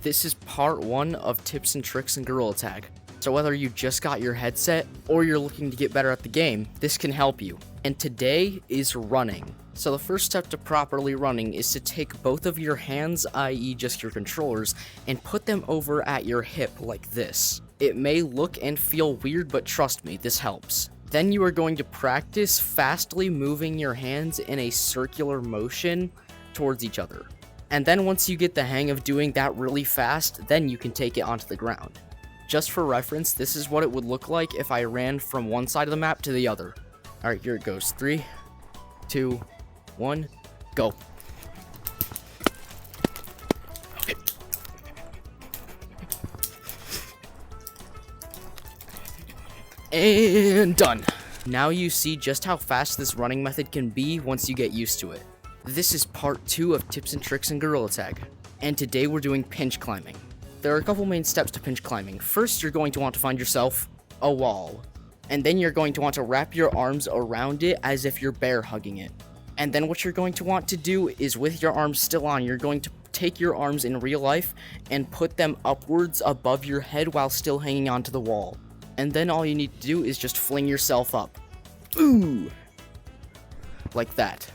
This is part 1 of tips and tricks in Gorilla Tag. So whether you just got your headset or you're looking to get better at the game, this can help you. And today is running. So the first step to properly running is to take both of your hands, i.e. just your controllers, and put them over at your hip like this. It may look and feel weird, but trust me, this helps. Then you are going to practice fastly moving your hands in a circular motion towards each other. And then once you get the hang of doing that really fast, then you can take it onto the ground. Just for reference, this is what it would look like if I ran from one side of the map to the other. Alright, here it goes. 3, 2, 1, go. And done. Now you see just how fast this running method can be once you get used to it. This is part 2 of tips and tricks in Gorilla Tag, and today we're doing pinch climbing. There are a couple main steps to pinch climbing. First, you're going to want to find yourself a wall, and then you're going to want to wrap your arms around it as if you're bear hugging it. And then what you're going to want to do is, with your arms still on, you're going to take your arms in real life and put them upwards above your head while still hanging onto the wall. And then all you need to do is just fling yourself up. Ooh! Like that.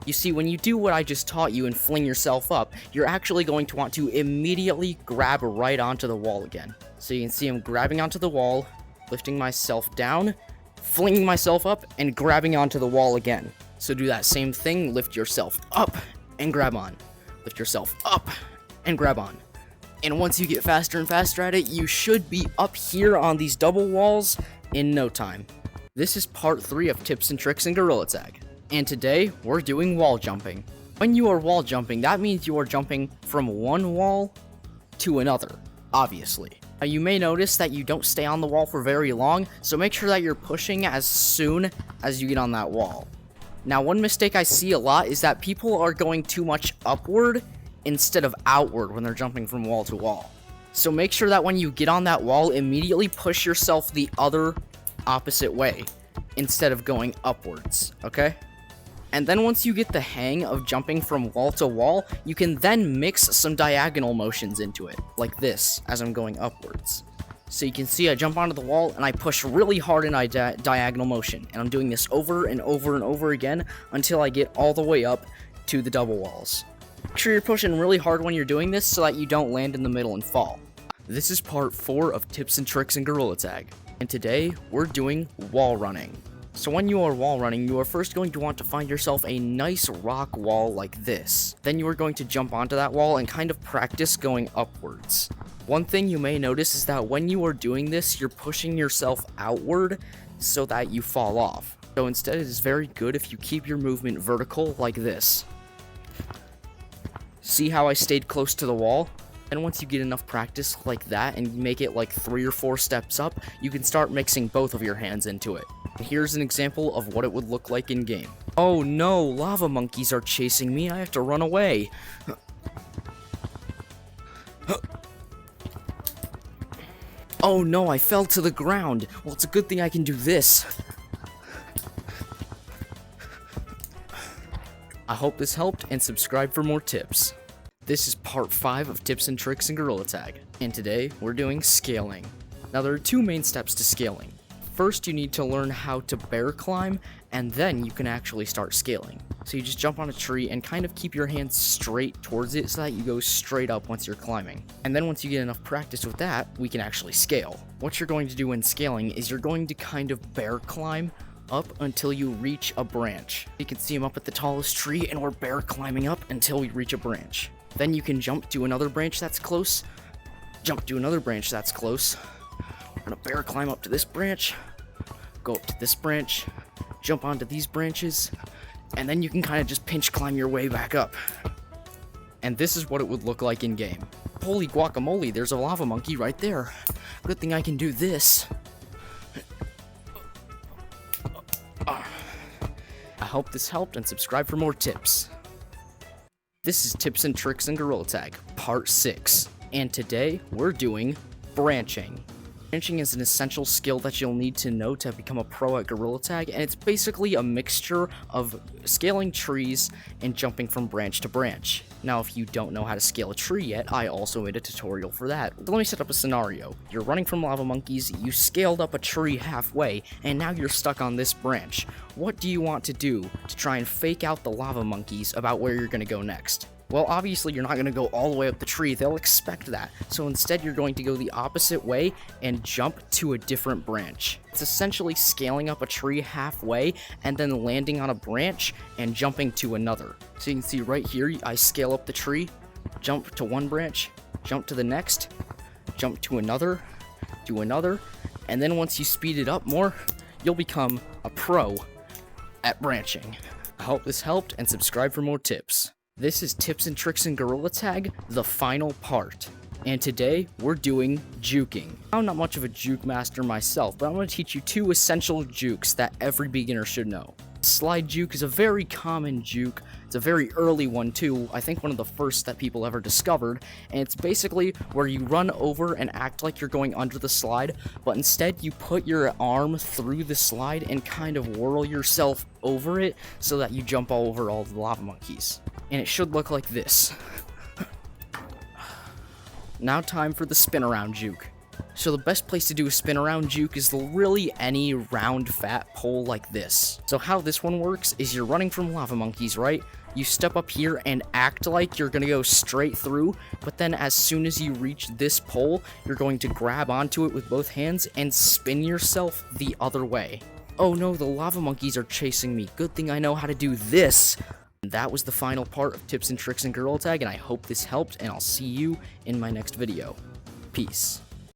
You see, when you do what I just taught you and fling yourself up, you're actually going to want to immediately grab right onto the wall again. So you can see I'm grabbing onto the wall, lifting myself down, flinging myself up, and grabbing onto the wall again. So do that same thing, lift yourself up, and grab on. Lift yourself up, and grab on. And once you get faster and faster at it, you should be up here on these double walls in no time. This is part 3 of tips and tricks in Gorilla Tag. And today, we're doing wall jumping. When you are wall jumping, that means you are jumping from one wall to another, obviously. Now, you may notice that you don't stay on the wall for very long, so make sure that you're pushing as soon as you get on that wall. Now, one mistake I see a lot is that people are going too much upward instead of outward when they're jumping from wall to wall. So make sure that when you get on that wall, immediately push yourself the other opposite way instead of going upwards, okay? And then once you get the hang of jumping from wall to wall, you can then mix some diagonal motions into it, like this, as I'm going upwards. So you can see I jump onto the wall, and I push really hard in a diagonal motion, and I'm doing this over and over and over again until I get all the way up to the double walls. Make sure you're pushing really hard when you're doing this so that you don't land in the middle and fall. This is part 4 of tips and tricks in Gorilla Tag, and today we're doing wall running. So when you are wall running, you are first going to want to find yourself a nice rock wall like this. Then you are going to jump onto that wall and kind of practice going upwards. One thing you may notice is that when you are doing this, you're pushing yourself outward so that you fall off. So instead, it is very good if you keep your movement vertical like this. See how I stayed close to the wall? And once you get enough practice like that and you make it like 3 or 4 steps up, you can start mixing both of your hands into it. And here's an example of what it would look like in game. Oh no, lava monkeys are chasing me, I have to run away. Oh no, I fell to the ground. Well, it's a good thing I can do this. I hope this helped, and subscribe for more tips. This is part 5 of tips and tricks in Gorilla Tag, and today we're doing scaling. Now there are 2 main steps to scaling. First, you need to learn how to bear climb, and then you can actually start scaling. So you just jump on a tree and kind of keep your hands straight towards it so that you go straight up once you're climbing. And then once you get enough practice with that, we can actually scale. What you're going to do when scaling is you're going to kind of bear climb up until you reach a branch. You can see I'm up at the tallest tree, and we're bear climbing up until we reach a branch. Then you can jump to another branch that's close, jump to another branch that's close. We're gonna bear climb up to this branch, go up to this branch, jump onto these branches, and then you can kind of just pinch climb your way back up. And this is what it would look like in game. Holy guacamole, there's a lava monkey right there. Good thing I can do this. I hope this helped, and subscribe for more tips. This is Tips and Tricks in Gorilla Tag, part 6, and today we're doing branching. Branching is an essential skill that you'll need to know to become a pro at Gorilla Tag, and it's basically a mixture of scaling trees and jumping from branch to branch. Now, if you don't know how to scale a tree yet, I also made a tutorial for that. So let me set up a scenario. You're running from lava monkeys, you scaled up a tree halfway, and now you're stuck on this branch. What do you want to do to try and fake out the lava monkeys about where you're going to go next? Well, obviously, you're not going to go all the way up the tree. They'll expect that. So instead, you're going to go the opposite way and jump to a different branch. It's essentially scaling up a tree halfway and then landing on a branch and jumping to another. So you can see right here, I scale up the tree, jump to one branch, jump to the next, jump to another, do another, and then once you speed it up more, you'll become a pro at branching. I hope this helped, and subscribe for more tips. This is Tips and Tricks in Gorilla Tag, the final part. And today, we're doing juking. I'm not much of a juke master myself, but I'm going to teach you 2 essential jukes that every beginner should know. Slide juke is a very common juke. It's a very early one too, I think one of the first that people ever discovered, and it's basically where you run over and act like you're going under the slide, but instead you put your arm through the slide and kind of whirl yourself over it so that you jump all over all the lava monkeys. And it should look like this. Now time for the spin around juke. So the best place to do a spin around juke is really any round fat pole like this. So how this one works is you're running from lava monkeys, right? You step up here and act like you're gonna go straight through, but then as soon as you reach this pole, you're going to grab onto it with both hands and spin yourself the other way. Oh no, the lava monkeys are chasing me. Good thing I know how to do this. That was the final part of Tips and Tricks in Gorilla Tag, and I hope this helped, and I'll see you in my next video. Peace.